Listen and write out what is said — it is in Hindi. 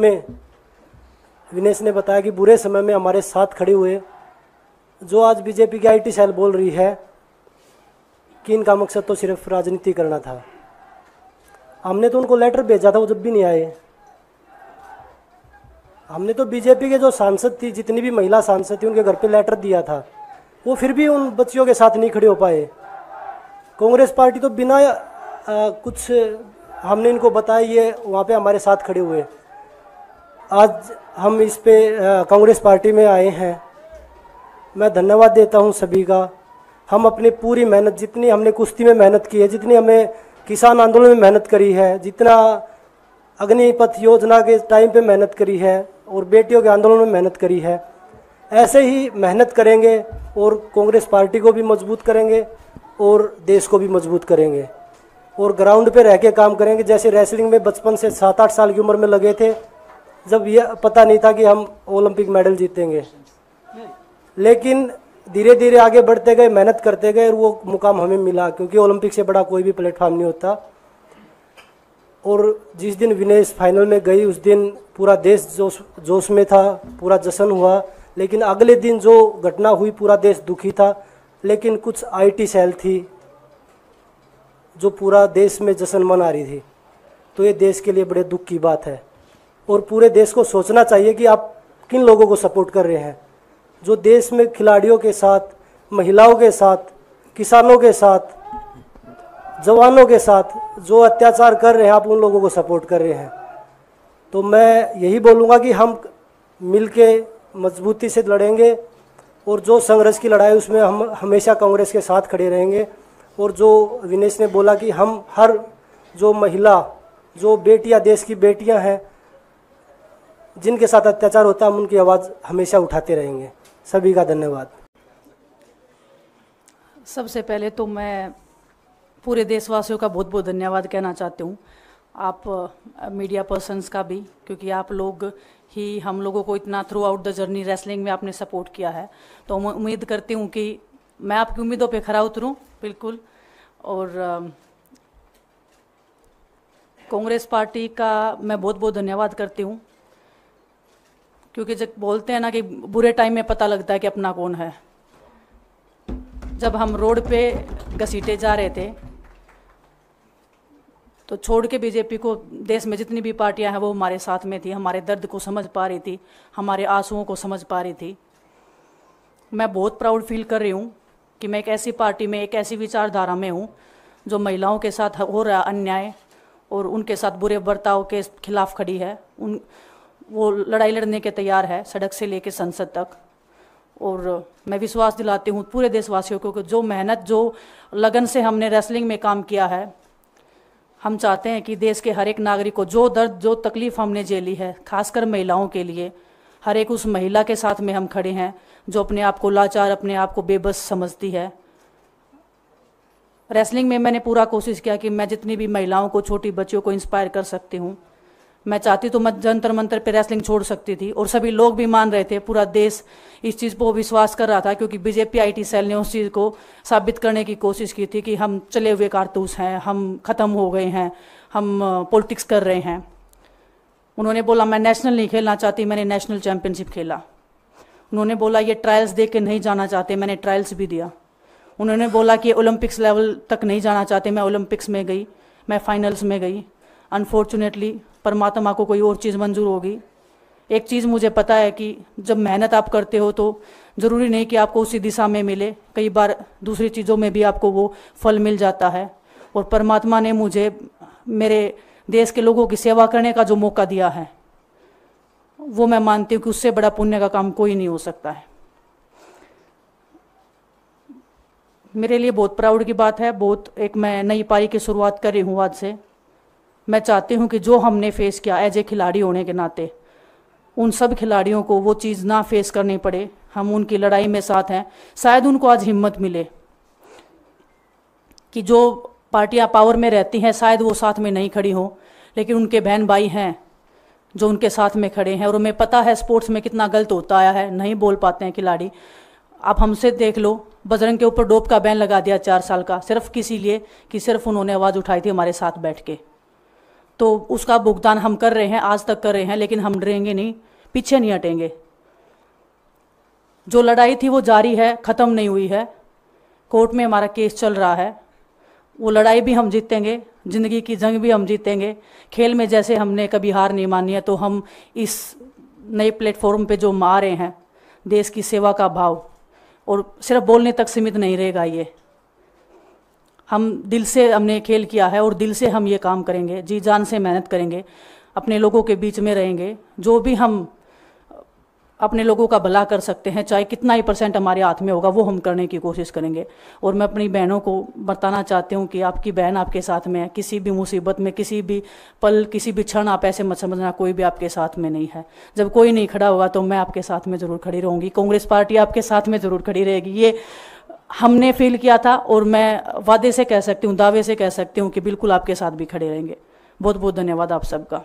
समय विनेश ने बताया कि बुरे समय में हमारे साथ खड़े हुए, जो आज बीजेपी की आईटी सेल बोल रही है कि इनका मकसद तो सिर्फ राजनीति करना था। हमने तो उनको लेटर भेजा था, वो जब भी नहीं आए। हमने तो बीजेपी के जो सांसद थी, जितनी भी महिला सांसद थी, उनके घर पे लेटर दिया था, वो फिर भी उन बच्चियों के साथ नहीं खड़े हो पाए। कांग्रेस पार्टी तो बिना कुछ हमने इनको बताया ये वहाँ पे हमारे साथ खड़े हुए। आज हम इस पे कांग्रेस पार्टी में आए हैं। मैं धन्यवाद देता हूँ सभी का। हम अपनी पूरी मेहनत, जितनी हमने कुश्ती में मेहनत की है, जितनी हमें किसान आंदोलन में मेहनत करी है, जितना अग्निपथ योजना के टाइम पे मेहनत करी है और बेटियों के आंदोलन में मेहनत करी है, ऐसे ही मेहनत करेंगे और कांग्रेस पार्टी को भी मजबूत करेंगे और देश को भी मजबूत करेंगे और ग्राउंड पे रह के काम करेंगे। जैसे रेसलिंग में बचपन से 7-8 साल की उम्र में लगे थे, जब यह पता नहीं था कि हम ओलंपिक मेडल जीतेंगे, लेकिन धीरे धीरे आगे बढ़ते गए, मेहनत करते गए और वो मुकाम हमें मिला, क्योंकि ओलंपिक से बड़ा कोई भी प्लेटफॉर्म नहीं होता। और जिस दिन विनेश फाइनल में गई, उस दिन पूरा देश जोश में था, पूरा जश्न हुआ। लेकिन अगले दिन जो घटना हुई, पूरा देश दुखी था। लेकिन कुछ आईटी सेल थी जो पूरा देश में जश्न मना रही थी, तो ये देश के लिए बड़े दुख की बात है। और पूरे देश को सोचना चाहिए कि आप किन लोगों को सपोर्ट कर रहे हैं। जो देश में खिलाड़ियों के साथ, महिलाओं के साथ, किसानों के साथ, जवानों के साथ जो अत्याचार कर रहे हैं, आप उन लोगों को सपोर्ट कर रहे हैं। तो मैं यही बोलूँगा कि हम मिलके मजबूती से लड़ेंगे और जो संघर्ष की लड़ाई उसमें हम हमेशा कांग्रेस के साथ खड़े रहेंगे। और जो विनेश ने बोला कि हम हर जो महिला, जो बेटियां, देश की बेटियां हैं जिनके साथ अत्याचार होता है, हम उनकी आवाज़ हमेशा उठाते रहेंगे। सभी का धन्यवाद। सबसे पहले तो मैं पूरे देशवासियों का बहुत बहुत धन्यवाद कहना चाहती हूँ, आप मीडिया पर्सन्स का भी, क्योंकि आप लोग ही हम लोगों को इतना through out the journey wrestling में आपने सपोर्ट किया है। तो मैं उम्मीद करती हूँ कि मैं आपकी उम्मीदों पे खरा उतरूँ बिल्कुल। और कांग्रेस पार्टी का मैं बहुत बहुत धन्यवाद करती हूँ, क्योंकि जब बोलते हैं ना कि बुरे टाइम में पता लगता है कि अपना कौन है। जब हम रोड पे घसीटे जा रहे थे तो छोड़ के बीजेपी को, देश में जितनी भी पार्टियां हैं वो हमारे साथ में थी, हमारे दर्द को समझ पा रही थी, हमारे आंसुओं को समझ पा रही थी। मैं बहुत प्राउड फील कर रही हूँ कि मैं एक ऐसी पार्टी में, एक ऐसी विचारधारा में हूँ जो महिलाओं के साथ हो रहा अन्याय और उनके साथ बुरे बर्ताव के खिलाफ खड़ी है। वो लड़ाई लड़ने के तैयार है, सड़क से लेकर संसद तक। और मैं विश्वास दिलाती हूँ पूरे देशवासियों को कि जो मेहनत, जो लगन से हमने रेसलिंग में काम किया है, हम चाहते हैं कि देश के हर एक नागरिक को जो दर्द, जो तकलीफ हमने झेली है, खासकर महिलाओं के लिए, हर एक उस महिला के साथ में हम खड़े हैं जो अपने आप को लाचार, अपने आप को बेबस समझती है। रेसलिंग में मैंने पूरा कोशिश किया कि मैं जितनी भी महिलाओं को, छोटी बच्चियों को इंस्पायर कर सकती हूँ। मैं चाहती तो मैं जंतर मंतर पे रेसलिंग छोड़ सकती थी और सभी लोग भी मान रहे थे, पूरा देश इस चीज़ को विश्वास कर रहा था, क्योंकि बीजेपी आईटी सेल ने उस चीज़ को साबित करने की कोशिश की थी कि हम चले हुए कारतूस हैं, हम ख़त्म हो गए हैं, हम पॉलिटिक्स कर रहे हैं। उन्होंने बोला मैं नेशनल नहीं खेलना चाहती, मैंने नेशनल चैम्पियनशिप खेला। उन्होंने बोला ये ट्रायल्स दे के नहीं जाना चाहते, मैंने ट्रायल्स भी दिया। उन्होंने बोला कि ओलंपिक्स लेवल तक नहीं जाना चाहते, मैं ओलंपिक्स में गई, मैं फाइनल्स में गई। अनफॉर्चुनेटली परमात्मा को कोई और चीज़ मंजूर होगी। एक चीज़ मुझे पता है कि जब मेहनत आप करते हो तो ज़रूरी नहीं कि आपको उसी दिशा में मिले, कई बार दूसरी चीज़ों में भी आपको वो फल मिल जाता है। और परमात्मा ने मुझे मेरे देश के लोगों की सेवा करने का जो मौका दिया है, वो मैं मानती हूँ कि उससे बड़ा पुण्य का काम कोई नहीं हो सकता है। मेरे लिए बहुत प्राउड की बात है। बहुत एक मैं नई पारी की शुरुआत कर रही हूँ आज से। मैं चाहती हूँ कि जो हमने फेस किया एज ए खिलाड़ी होने के नाते, उन सब खिलाड़ियों को वो चीज़ ना फेस करनी पड़े। हम उनकी लड़ाई में साथ हैं। शायद उनको आज हिम्मत मिले कि जो पार्टियां पावर में रहती हैं शायद वो साथ में नहीं खड़ी हों, लेकिन उनके बहन भाई हैं जो उनके साथ में खड़े हैं। और हमें पता है स्पोर्ट्स में कितना गलत होता आया है, नहीं बोल पाते हैं खिलाड़ी। आप हमसे देख लो, बजरंग के ऊपर डोप का बैन लगा दिया 4 साल का, सिर्फ किसी लिए कि सिर्फ उन्होंने आवाज़ उठाई थी हमारे साथ बैठ के। तो उसका भुगतान हम कर रहे हैं, आज तक कर रहे हैं, लेकिन हम डरेंगे नहीं, पीछे नहीं हटेंगे। जो लड़ाई थी वो जारी है, ख़त्म नहीं हुई है। कोर्ट में हमारा केस चल रहा है, वो लड़ाई भी हम जीतेंगे, ज़िंदगी की जंग भी हम जीतेंगे। खेल में जैसे हमने कभी हार नहीं मानी है, तो हम इस नए प्लेटफॉर्म पे जो आ रहे हैं, देश की सेवा का भाव, और सिर्फ बोलने तक सीमित नहीं रहेगा ये। हम दिल से हमने खेल किया है और दिल से हम ये काम करेंगे, जी जान से मेहनत करेंगे, अपने लोगों के बीच में रहेंगे। जो भी हम अपने लोगों का भला कर सकते हैं, चाहे कितना ही % हमारे हाथ में होगा, वो हम करने की कोशिश करेंगे। और मैं अपनी बहनों को बताना चाहती हूँ कि आपकी बहन आपके साथ में है। किसी भी मुसीबत में, किसी भी पल, किसी भी क्षण आप ऐसे मत समझना कोई भी आपके साथ में नहीं है। जब कोई नहीं खड़ा होगा तो मैं आपके साथ में ज़रूर खड़ी रहूँगी, कांग्रेस पार्टी आपके साथ में ज़रूर खड़ी रहेगी। ये हमने फील किया था और मैं वादे से कह सकती हूँ, दावे से कह सकती हूँ कि बिल्कुल आपके साथ भी खड़े रहेंगे। बहुत बहुत धन्यवाद आप सबका।